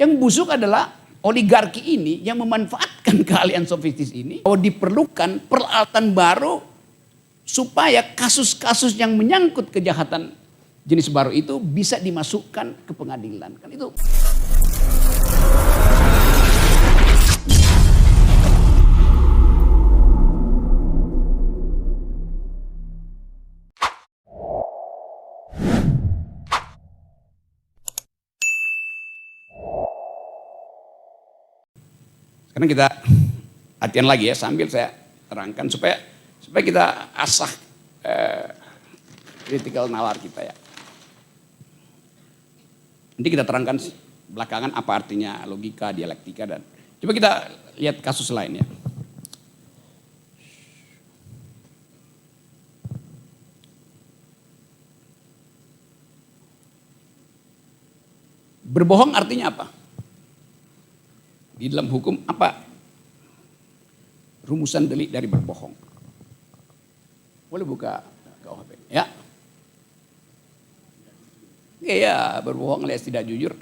Yang busuk adalah oligarki ini yang memanfaatkan keahlian sofistis ini. Bahwa diperlukan peralatan baru supaya kasus-kasus yang menyangkut kejahatan jenis baru itu bisa dimasukkan ke pengadilan. Kan itu. Sekarang kita latihan lagi ya, sambil saya terangkan supaya kita asah critical nalar kita ya. Nanti kita terangkan belakangan apa artinya logika, dialektika, dan coba kita lihat kasus lain ya. Berbohong artinya apa? Di dalam hukum apa rumusan delik dari berbohong? Boleh buka KUHP ya? Iya, berbohong alias tidak jujur.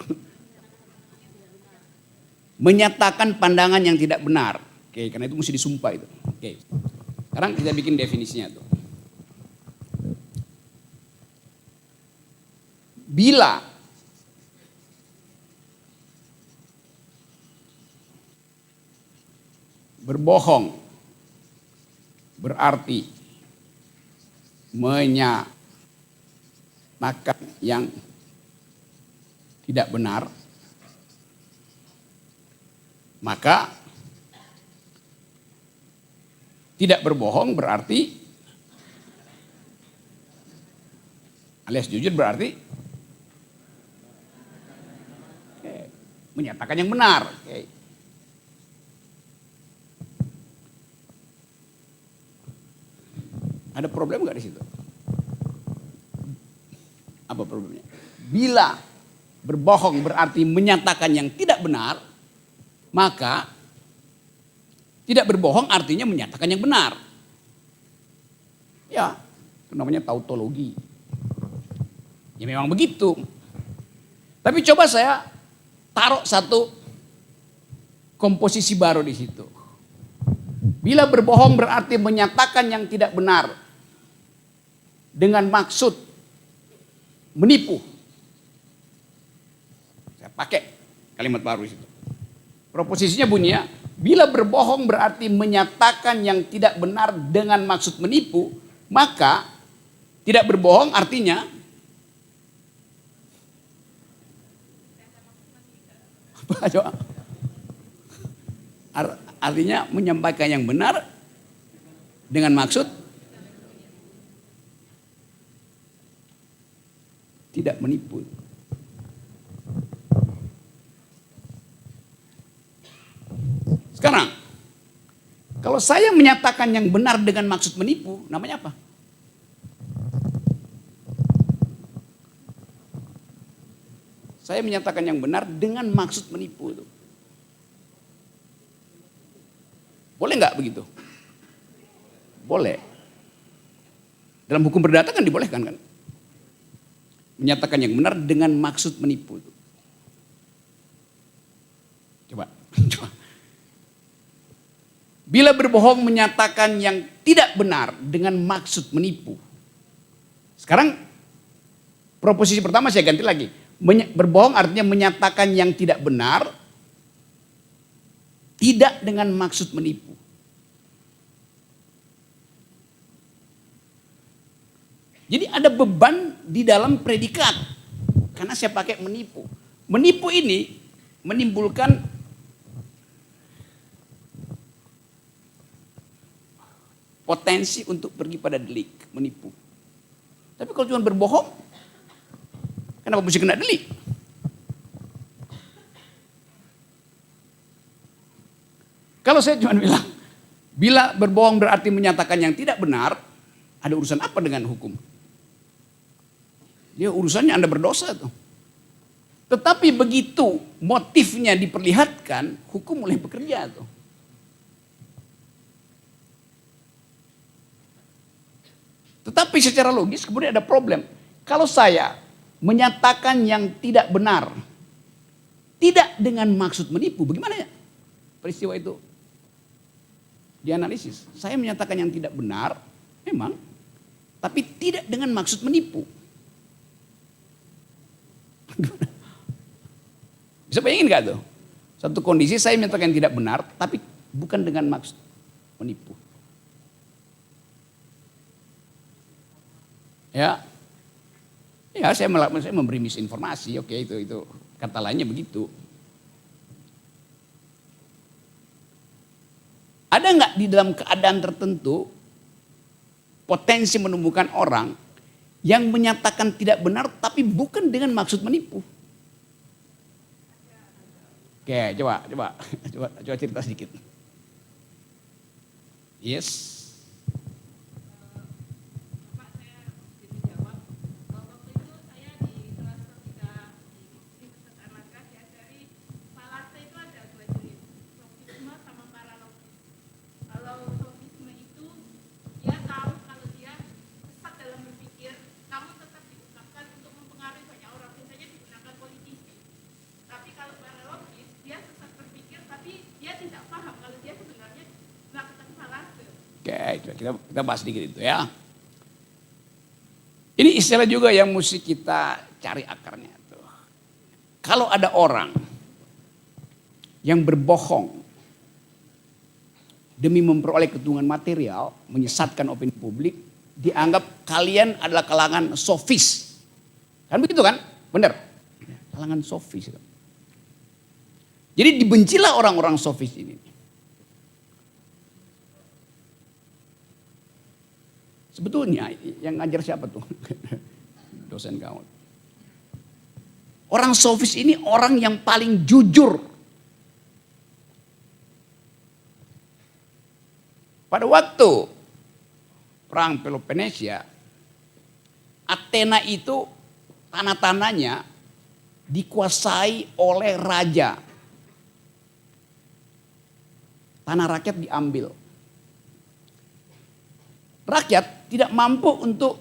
Menyatakan pandangan yang tidak benar. Oke, karena itu mesti disumpah itu. Oke. Sekarang kita bikin definisinya tuh. Bila berbohong berarti menyatakan yang tidak benar, maka tidak berbohong berarti alias jujur berarti menyatakan yang benar. Ada problem nggak di situ? Apa problemnya? Bila berbohong berarti menyatakan yang tidak benar, maka tidak berbohong artinya menyatakan yang benar. Ya, itu namanya tautologi. Ya memang begitu. Tapi coba saya taruh satu komposisi baru di situ. Bila berbohong berarti menyatakan yang tidak benar dengan maksud menipu. Saya pakai kalimat baru di situ. Proposisinya bunyinya, bila berbohong berarti menyatakan yang tidak benar dengan maksud menipu, maka tidak berbohong artinya apa coba? Artinya menyampaikan yang benar dengan maksud tidak menipu. Sekarang, kalau saya menyatakan yang benar dengan maksud menipu, namanya apa? Saya menyatakan yang benar dengan maksud menipu itu. Boleh nggak begitu? Boleh. Dalam hukum perdata kan dibolehkan kan? Menyatakan yang benar dengan maksud menipu. Coba. Bila berbohong menyatakan yang tidak benar dengan maksud menipu. Sekarang proposisi pertama saya ganti lagi. Berbohong artinya menyatakan yang tidak benar tidak dengan maksud menipu. Jadi ada beban di dalam predikat. Karena saya pakai menipu. Menipu ini menimbulkan potensi untuk pergi pada delik, menipu. Tapi kalau cuma berbohong, kenapa mesti kena delik? Kalau saya cuma bilang, bila berbohong berarti menyatakan yang tidak benar, ada urusan apa dengan hukum? Ya urusannya Anda berdosa tuh. Tetapi begitu motifnya diperlihatkan, hukum mulai bekerja tuh. Tetapi secara logis kemudian ada problem. Kalau saya menyatakan yang tidak benar tidak dengan maksud menipu. Bagaimana ya peristiwa itu dianalisis? Saya menyatakan yang tidak benar, memang, tapi tidak dengan maksud menipu. Bisa bayangin gak tuh? Satu kondisi saya menyatakan yang tidak benar, tapi bukan dengan maksud menipu. Ya, ya saya memberi misinformasi, oke itu kata lainnya begitu. Ada nggak di dalam keadaan tertentu potensi menemukan orang yang menyatakan tidak benar tapi bukan dengan maksud menipu? Oke, coba cerita sedikit. Yes. Oke, kita bahas sedikit itu ya. Ini istilah juga yang mesti kita cari akarnya. Tuh. Kalau ada orang yang berbohong demi memperoleh keuntungan material, menyesatkan opini publik, dianggap kalian adalah kalangan sofis. Kan begitu kan? Benar. Kalangan sofis. Jadi dibencilah orang-orang sofis ini. Sebetulnya yang ngajar siapa tuh? Dosen kamu. Orang sofis ini orang yang paling jujur. Pada waktu perang Peloponnesia, Athena itu tanah-tanahnya dikuasai oleh raja. Tanah rakyat diambil. Rakyat tidak mampu untuk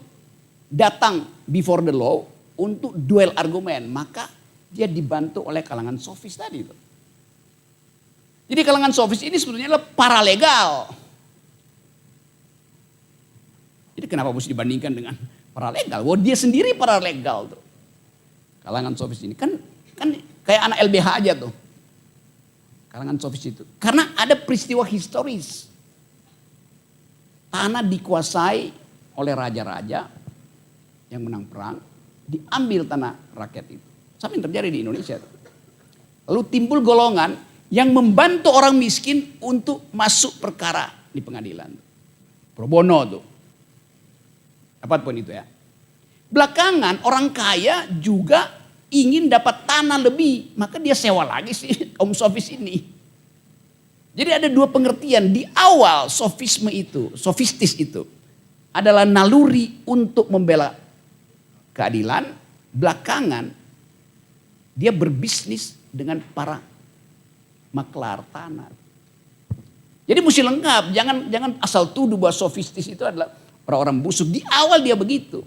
datang before the law untuk duel argumen. Maka dia dibantu oleh kalangan sofis tadi. Jadi kalangan sofis ini sebetulnya adalah paralegal. Jadi kenapa mesti dibandingkan dengan paralegal? Wah dia sendiri paralegal tuh. Kalangan sofis ini kan kayak anak LBH aja tuh. Kalangan sofis itu. Karena ada peristiwa historis. Tanah dikuasai oleh raja-raja yang menang perang, diambil tanah rakyat itu. Sama yang terjadi di Indonesia. Lalu timbul golongan yang membantu orang miskin untuk masuk perkara di pengadilan. Pro bono tuh. Dapat poin itu ya. Belakangan orang kaya juga ingin dapat tanah lebih, maka dia sewa lagi sih kaum sofis ini. Jadi ada dua pengertian. Di awal sofistis itu adalah naluri untuk membela keadilan. Belakangan dia berbisnis dengan para maklar tanah. Jadi mesti lengkap. Jangan asal tuduh bahwa sofistis itu adalah orang-orang busuk. Di awal dia begitu.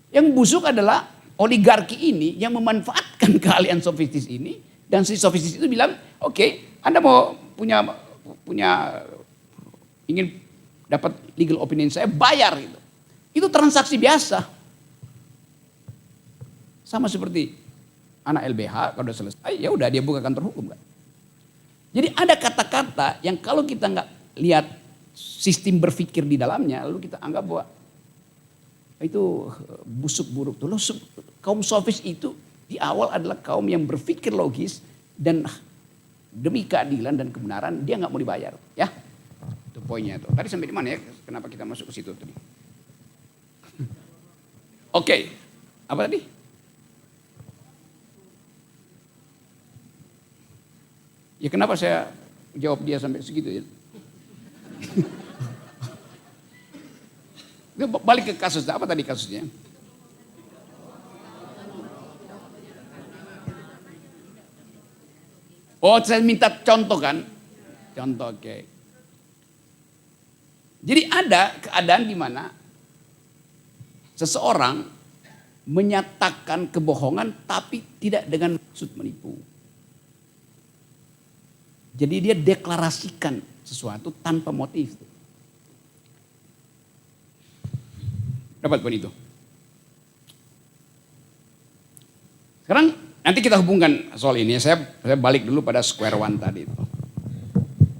Yang busuk adalah oligarki ini yang memanfaatkan keahlian sofistis ini. Dan si sofistis itu bilang, oke, Anda mau punya ingin dapat legal opinion saya, bayar gitu. Itu transaksi biasa. Sama seperti anak LBH kalau sudah selesai, ya udah dia buka kantor hukum kan. Jadi ada kata-kata yang kalau kita nggak lihat sistem berpikir di dalamnya, lalu kita anggap bahwa itu busuk buruk tuh. Kaum sofis itu di awal adalah kaum yang berpikir logis dan demi keadilan dan kebenaran dia nggak mau dibayar, ya. Itu poinnya itu. Tadi sampai di mana ya? Kenapa kita masuk ke situ tadi? Oke. Apa tadi? Ya kenapa saya jawab dia sampai segitu ya? Balik ke kasus, apa tadi kasusnya? Oh, saya minta contoh kan? Contoh, oke. Jadi ada keadaan di mana seseorang menyatakan kebohongan tapi tidak dengan maksud menipu. Jadi dia deklarasikan sesuatu tanpa motif. Dapat poin itu? Sekarang nanti kita hubungkan soal ini. Saya balik dulu pada square one tadi itu.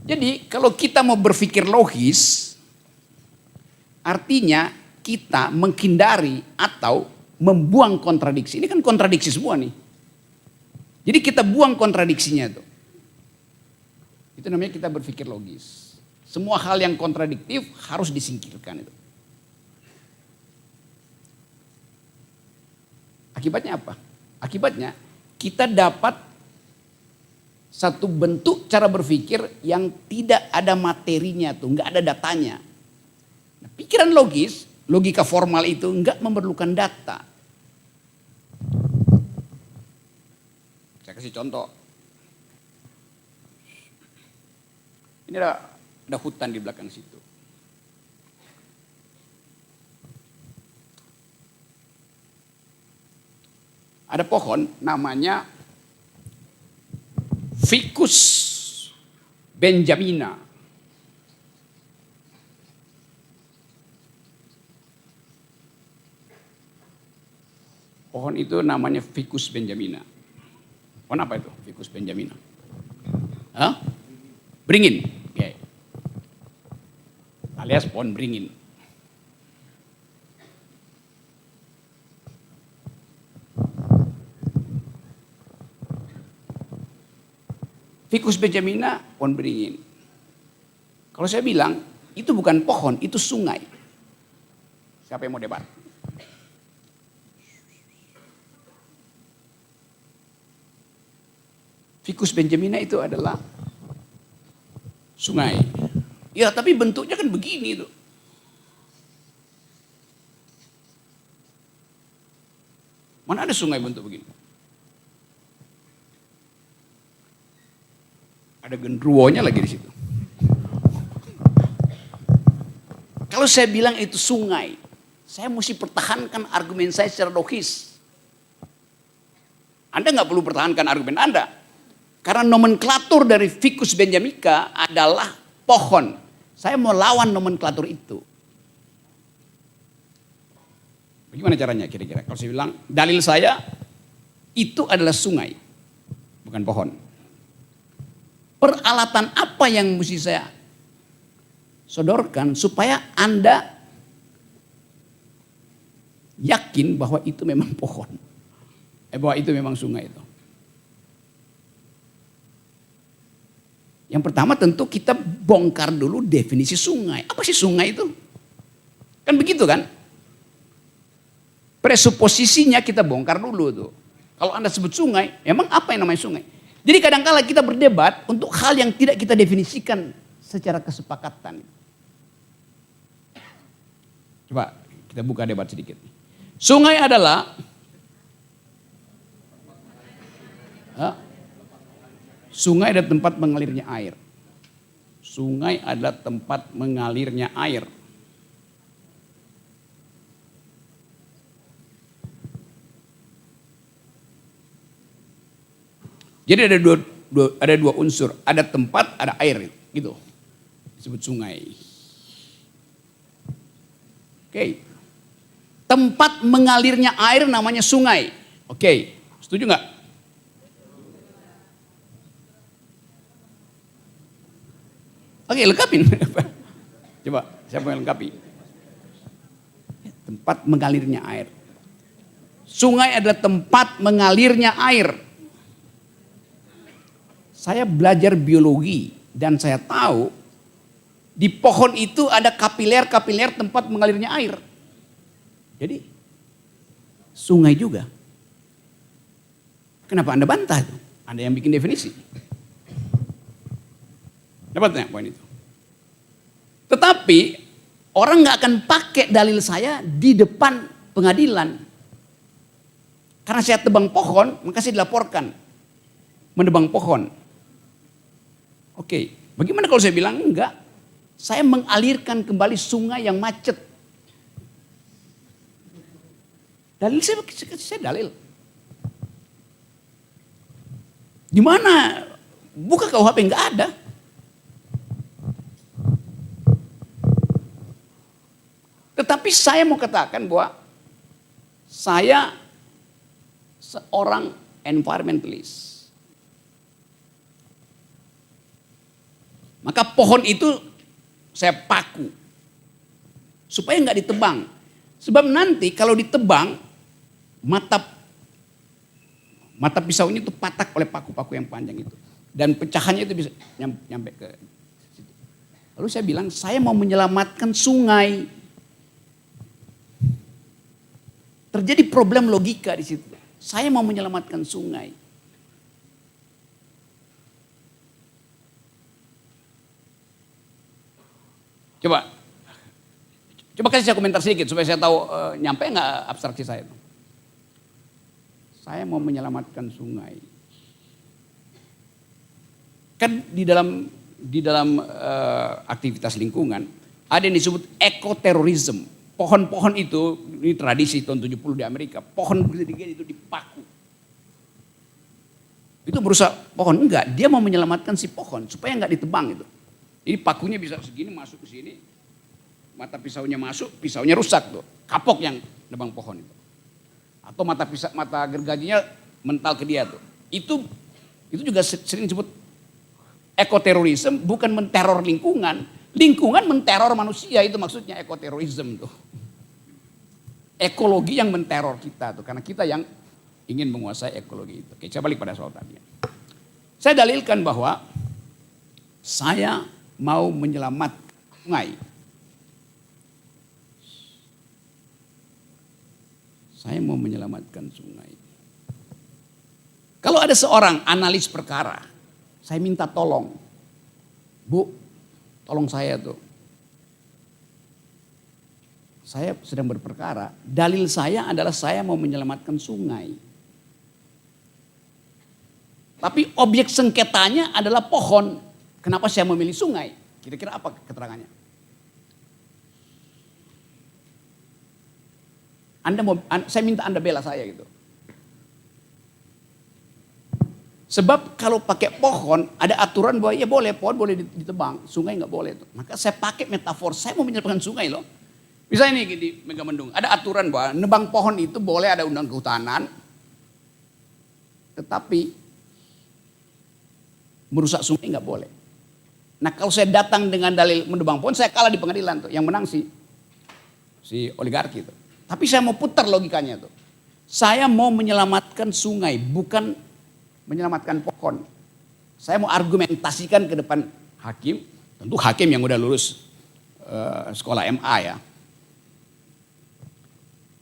Jadi kalau kita mau berpikir logis, artinya kita menghindari atau membuang kontradiksi. Ini kan kontradiksi semua nih. Jadi kita buang kontradiksinya itu. Itu namanya kita berpikir logis. Semua hal yang kontradiktif harus disingkirkan itu. Akibatnya apa? Akibatnya kita dapat satu bentuk cara berpikir yang tidak ada materinya tuh, nggak ada datanya. Nah, pikiran logis, logika formal itu nggak memerlukan data. Saya kasih contoh. Ini ada hutan di belakang situ. Ada pohon namanya Ficus benjamina. Pohon itu namanya Ficus benjamina. Pohon apa itu Ficus benjamina? Hah? Beringin. Okay. Alias pohon beringin. Ficus benjamina, pohon beringin. Kalau saya bilang, itu bukan pohon, itu sungai. Siapa yang mau debat? Ficus benjamina itu adalah sungai. Ya, tapi bentuknya kan begini itu. Mana ada sungai bentuk begini? Ada genderuwonya lagi di situ. Kalau saya bilang itu sungai, saya mesti pertahankan argumen saya secara logis. Anda nggak perlu pertahankan argumen Anda. Karena nomenklatur dari Ficus benjamica adalah pohon. Saya mau lawan nomenklatur itu. Bagaimana caranya kira-kira? Kalau saya bilang, dalil saya itu adalah sungai, bukan pohon. Peralatan apa yang mesti saya sodorkan supaya Anda yakin bahwa itu memang pohon. Bahwa itu memang sungai itu. Yang pertama tentu kita bongkar dulu definisi sungai. Apa sih sungai itu? Kan begitu kan? Presuposisinya kita bongkar dulu tuh. Kalau Anda sebut sungai, emang apa yang namanya sungai? Jadi kadang-kala kita berdebat untuk hal yang tidak kita definisikan secara kesepakatan. Coba kita buka debat sedikit. Sungai adalah sungai adalah tempat mengalirnya air. Sungai adalah tempat mengalirnya air. Jadi ada dua unsur, ada tempat, ada air, gitu. Disebut sungai. Oke. Tempat mengalirnya air namanya sungai. Oke, setuju nggak? Oke, lengkapin. Coba, siapa yang lengkapi? Tempat mengalirnya air. Sungai adalah tempat mengalirnya air. Saya belajar biologi dan saya tahu di pohon itu ada kapiler-kapiler tempat mengalirnya air. Jadi sungai juga. Kenapa Anda bantah itu? Anda yang bikin definisi. Dapatnya poin itu. Tetapi orang nggak akan pakai dalil saya di depan pengadilan. Karena saya tebang pohon, maka saya dilaporkan menebang pohon. Oke, bagaimana kalau saya bilang enggak? Saya mengalirkan kembali sungai yang macet. Dalil saya dalil. Di mana Buka KUHP nggak ada. Tetapi saya mau katakan bahwa saya seorang environmentalist. Maka pohon itu saya paku supaya nggak ditebang. Sebab nanti kalau ditebang mata pisaunya itu patah oleh paku-paku yang panjang itu. Dan pecahannya itu bisa nyampe ke situ. Lalu saya bilang saya mau menyelamatkan sungai. Terjadi problem logika di situ. Saya mau menyelamatkan sungai. Coba kasih saya komentar sedikit supaya saya tahu nyampe nggak abstraksi saya. Saya mau menyelamatkan sungai. Kan di dalam aktivitas lingkungan ada yang disebut ekoterorisme. Pohon-pohon itu, ini tradisi tahun 70 di Amerika, pohon berdiri itu dipaku. Itu berusaha pohon, enggak, dia mau menyelamatkan si pohon supaya enggak ditebang itu. Jadi pakunya bisa segini masuk ke sini, mata pisaunya masuk, pisaunya rusak tuh, kapok yang nebang pohon itu. Atau mata gergajinya mental ke dia tuh. Itu juga sering disebut ekoterorisme, bukan menteror lingkungan. Lingkungan menteror manusia, itu maksudnya ekoterorisme tuh. Ekologi yang menteror kita tuh, karena kita yang ingin menguasai ekologi itu. Oke, saya balik pada soal tadi. Saya dalilkan bahwa saya mau menyelamatkan sungai. Saya mau menyelamatkan sungai. Kalau ada seorang analis perkara, saya minta tolong. Bu, tolong saya tuh. Saya sedang berperkara, dalil saya adalah saya mau menyelamatkan sungai. Tapi objek sengketanya adalah pohon. Kenapa saya memilih sungai? Kira-kira apa keterangannya? Saya minta Anda bela saya gitu. Sebab kalau pakai pohon ada aturan bahwa ya boleh, pohon boleh ditebang, sungai nggak boleh. Maka saya pakai metafor, saya mau menyelamatkan sungai loh. Misalnya nih di Megamendung, ada aturan bahwa nebang pohon itu boleh, ada undang kehutanan. Tetapi merusak sungai nggak boleh. Nah kalau saya datang dengan dalil menebang pohon, saya kalah di pengadilan tuh. Yang menang si oligarki itu. Tapi saya mau putar logikanya tuh. Saya mau menyelamatkan sungai, bukan menyelamatkan pohon. Saya mau argumentasikan ke depan hakim, tentu hakim yang udah lulus sekolah MA ya.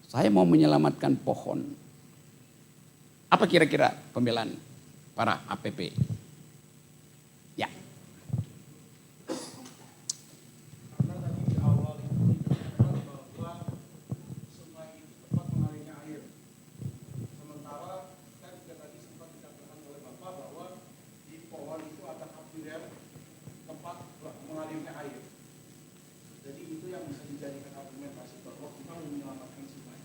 Saya mau menyelamatkan pohon. Apa kira-kira pembelaan para APP? Ya. Karena tadi di awal itu dikatakan bahwa sungai itu tempat mengalirnya air. Sementara kan juga tadi sempat dikatakan oleh Bapak bahwa di pohon itu ada kapilier tempat mengalirnya air. Jadi itu yang bisa dijadikan argumentasi bahwa kita menyelamatkan sungai.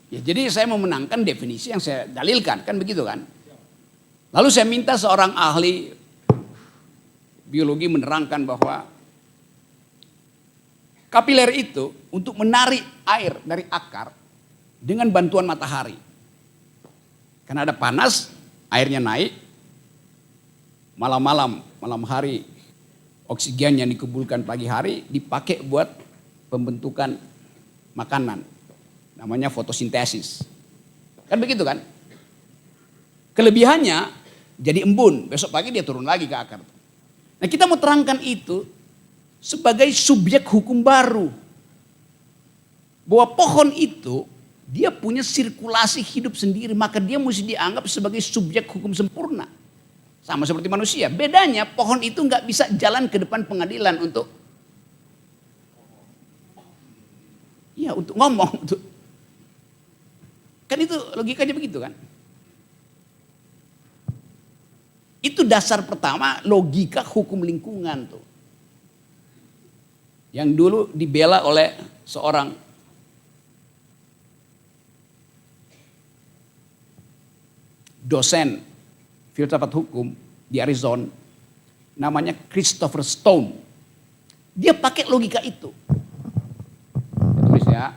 Ya, jadi saya mau menangkan definisi yang saya dalilkan, kan begitu kan? Lalu saya minta seorang ahli biologi menerangkan bahwa kapiler itu untuk menarik air dari akar dengan bantuan matahari. Karena ada panas, airnya naik, malam hari oksigen yang dikumpulkan pagi hari dipakai buat pembentukan makanan. Namanya fotosintesis. Kan begitu kan? Kelebihannya jadi embun. Besok pagi dia turun lagi ke akar. Nah kita mau terangkan itu sebagai subjek hukum baru. Bahwa pohon itu dia punya sirkulasi hidup sendiri. Maka dia mesti dianggap sebagai subjek hukum sempurna. Sama seperti manusia. Bedanya pohon itu nggak bisa jalan ke depan pengadilan untuk ngomong. Kan itu logikanya begitu kan. Itu dasar pertama logika hukum lingkungan tuh. Yang dulu dibela oleh seorang dosen filsafat hukum di Arizona. namanya Christopher Stone. Dia pakai logika itu. Saya tulis ya,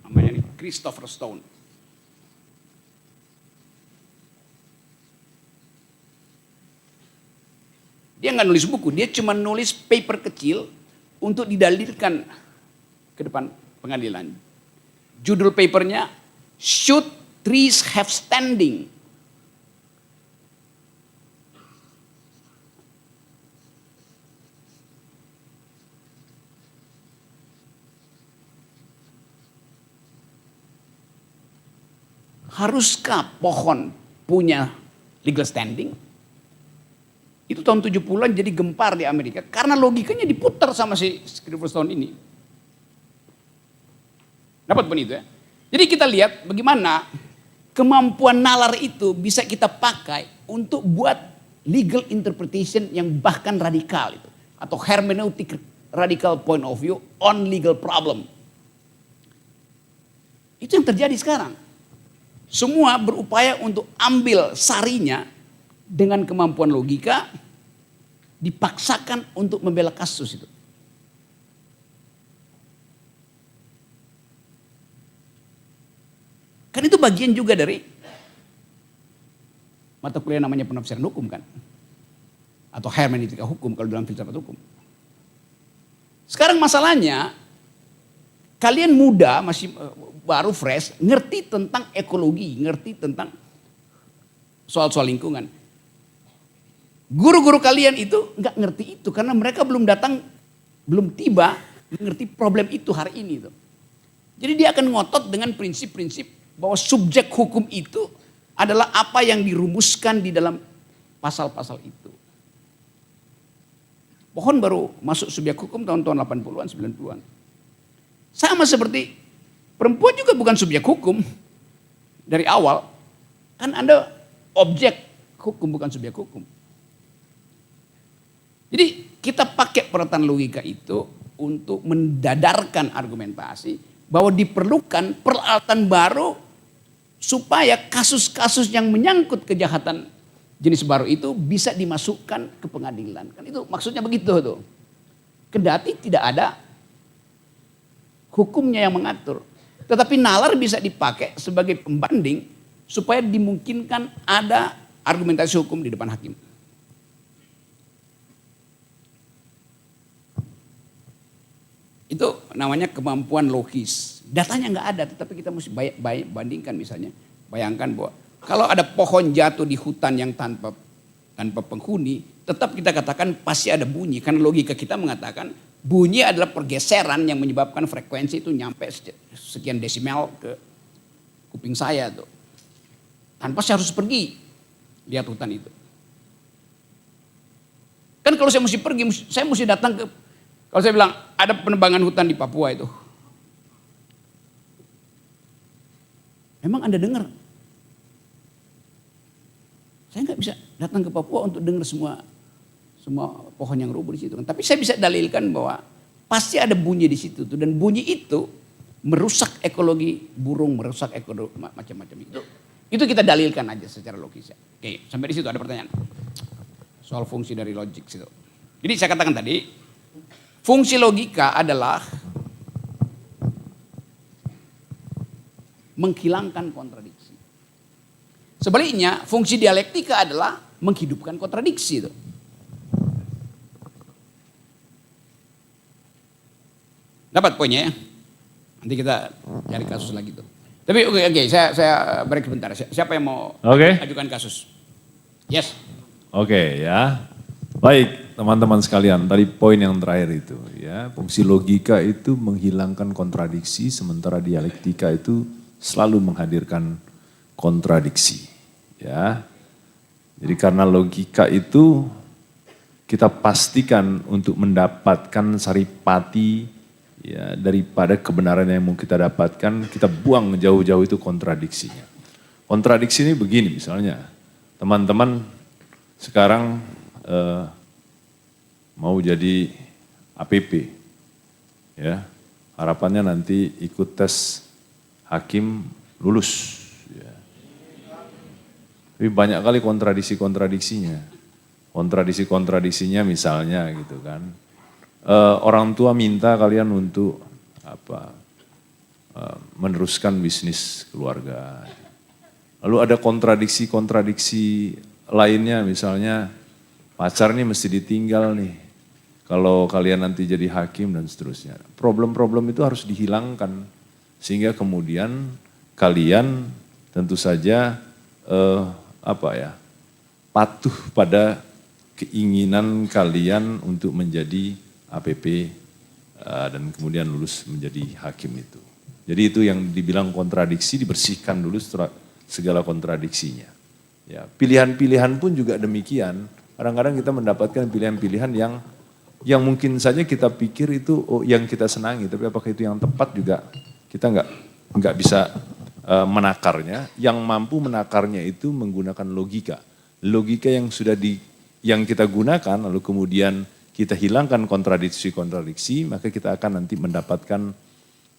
namanya Christopher Stone. Dia nggak nulis buku, dia cuma nulis paper kecil untuk didalilkan ke depan pengadilan. Judul papernya, Should Trees Have Standing? Haruskah pohon punya legal standing? Itu tahun 70-an jadi gempar di Amerika karena logikanya diputar sama si Christopher Stone ini. Dapat pun itu ya. Jadi kita lihat bagaimana kemampuan nalar itu bisa kita pakai untuk buat legal interpretation yang bahkan radikal itu. Atau hermeneutic radical point of view on legal problem. Itu yang terjadi sekarang. Semua berupaya untuk ambil sarinya dengan kemampuan logika, dipaksakan untuk membela kasus itu. Kan itu bagian juga dari mata kuliah namanya penafsiran hukum kan. Atau hermeneutika hukum kalau dalam filsafat hukum. Sekarang masalahnya, kalian muda, masih baru fresh, ngerti tentang ekologi, ngerti tentang soal-soal lingkungan. Guru-guru kalian itu nggak ngerti itu karena mereka belum datang, belum tiba mengerti problem itu hari ini. Jadi dia akan ngotot dengan prinsip-prinsip bahwa subjek hukum itu adalah apa yang dirumuskan di dalam pasal-pasal itu. Pohon baru masuk subjek hukum tahun-tahun 80-an, 90-an. Sama seperti perempuan juga bukan subjek hukum dari awal. Kan Anda objek hukum bukan subjek hukum. Jadi kita pakai peralatan logika itu untuk mendadarkan argumentasi bahwa diperlukan peralatan baru supaya kasus-kasus yang menyangkut kejahatan jenis baru itu bisa dimasukkan ke pengadilan. Kan itu maksudnya begitu tuh. Kendati tidak ada hukumnya yang mengatur. Tetapi nalar bisa dipakai sebagai pembanding supaya dimungkinkan ada argumentasi hukum di depan hakim. Itu namanya kemampuan logis. Datanya nggak ada, tetapi kita mesti bandingkan misalnya. Bayangkan bahwa kalau ada pohon jatuh di hutan yang tanpa penghuni, tetap kita katakan pasti ada bunyi. Karena logika kita mengatakan bunyi adalah pergeseran yang menyebabkan frekuensi itu nyampe sekian desimal ke kuping saya tuh. Tanpa saya harus pergi lihat hutan itu. Kan kalau saya mesti pergi, saya mesti datang ke, kalau saya bilang ada penebangan hutan di Papua itu. Emang Anda dengar? Saya nggak bisa datang ke Papua untuk dengar semua pohon yang rubuh di situ. Tapi saya bisa dalilkan bahwa pasti ada bunyi di situ tuh, dan bunyi itu merusak ekologi burung, merusak ekologi macam-macam itu. Itu kita dalilkan aja secara logis. Oke, sampai di situ ada pertanyaan soal fungsi dari logik situ. Jadi saya katakan tadi, fungsi logika adalah menghilangkan kontradiksi. Sebaliknya, fungsi dialektika adalah menghidupkan kontradiksi itu. Dapat poinnya ya? Nanti kita cari kasus lagi tuh. Tapi oke, saya break bentar. Siapa yang mau ajukan kasus? Yes. Oke ya. Baik teman-teman sekalian, tadi poin yang terakhir itu ya, fungsi logika itu menghilangkan kontradiksi, sementara dialektika itu selalu menghadirkan kontradiksi. Ya, jadi karena logika itu kita pastikan untuk mendapatkan saripati ya, daripada kebenaran yang mau kita dapatkan, kita buang jauh-jauh itu kontradiksinya. Kontradiksi ini begini misalnya, teman-teman sekarang mau jadi APP, ya harapannya nanti ikut tes hakim lulus. Ya. Tapi banyak kali kontradiksi-kontradiksinya. Kontradiksi-kontradiksinya misalnya gitu kan. Orang tua minta kalian untuk meneruskan bisnis keluarga. Lalu ada kontradiksi-kontradiksi lainnya, misalnya pacar nih mesti ditinggal nih. Kalau kalian nanti jadi hakim dan seterusnya. Problem-problem itu harus dihilangkan. Sehingga kemudian kalian tentu saja patuh pada keinginan kalian untuk menjadi APP dan kemudian lulus menjadi hakim itu. Jadi itu yang dibilang kontradiksi, dibersihkan dulu segala kontradiksinya. Ya, pilihan-pilihan pun juga demikian. Kadang-kadang kita mendapatkan pilihan-pilihan yang mungkin saja kita pikir itu yang kita senangi, tapi apakah itu yang tepat juga kita nggak bisa menakarnya. Yang mampu menakarnya itu menggunakan logika. Logika yang kita gunakan, lalu kemudian kita hilangkan kontradiksi-kontradiksi, maka kita akan nanti mendapatkan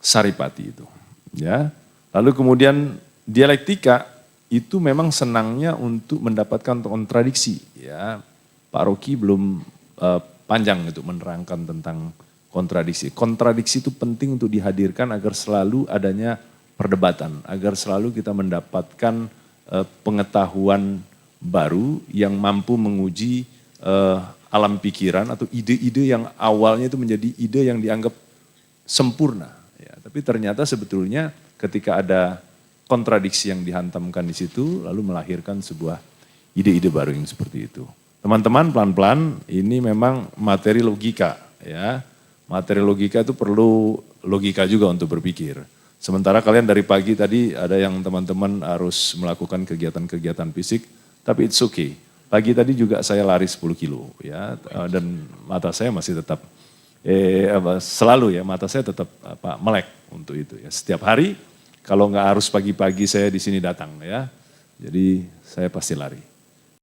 saripati itu. Ya. Lalu kemudian dialektika itu memang senangnya untuk mendapatkan kontradiksi. Ya. Pak Rocky belum panjang untuk menerangkan tentang kontradiksi. Kontradiksi itu penting untuk dihadirkan agar selalu adanya perdebatan, agar selalu kita mendapatkan pengetahuan baru yang mampu menguji alam pikiran atau ide-ide yang awalnya itu menjadi ide yang dianggap sempurna. Ya, tapi ternyata sebetulnya ketika ada kontradiksi yang dihantamkan di situ lalu melahirkan sebuah ide-ide baru yang seperti itu. Teman-teman pelan-pelan ini memang materi logika ya. Materi logika itu perlu logika juga untuk berpikir. Sementara kalian dari pagi tadi ada yang teman-teman harus melakukan kegiatan-kegiatan fisik, tapi it's okay. Pagi tadi juga saya lari 10 kilo ya, dan mata saya masih tetap selalu ya mata saya tetap melek untuk itu ya. Setiap hari kalau nggak harus pagi-pagi saya di sini datang ya. Jadi saya pasti lari.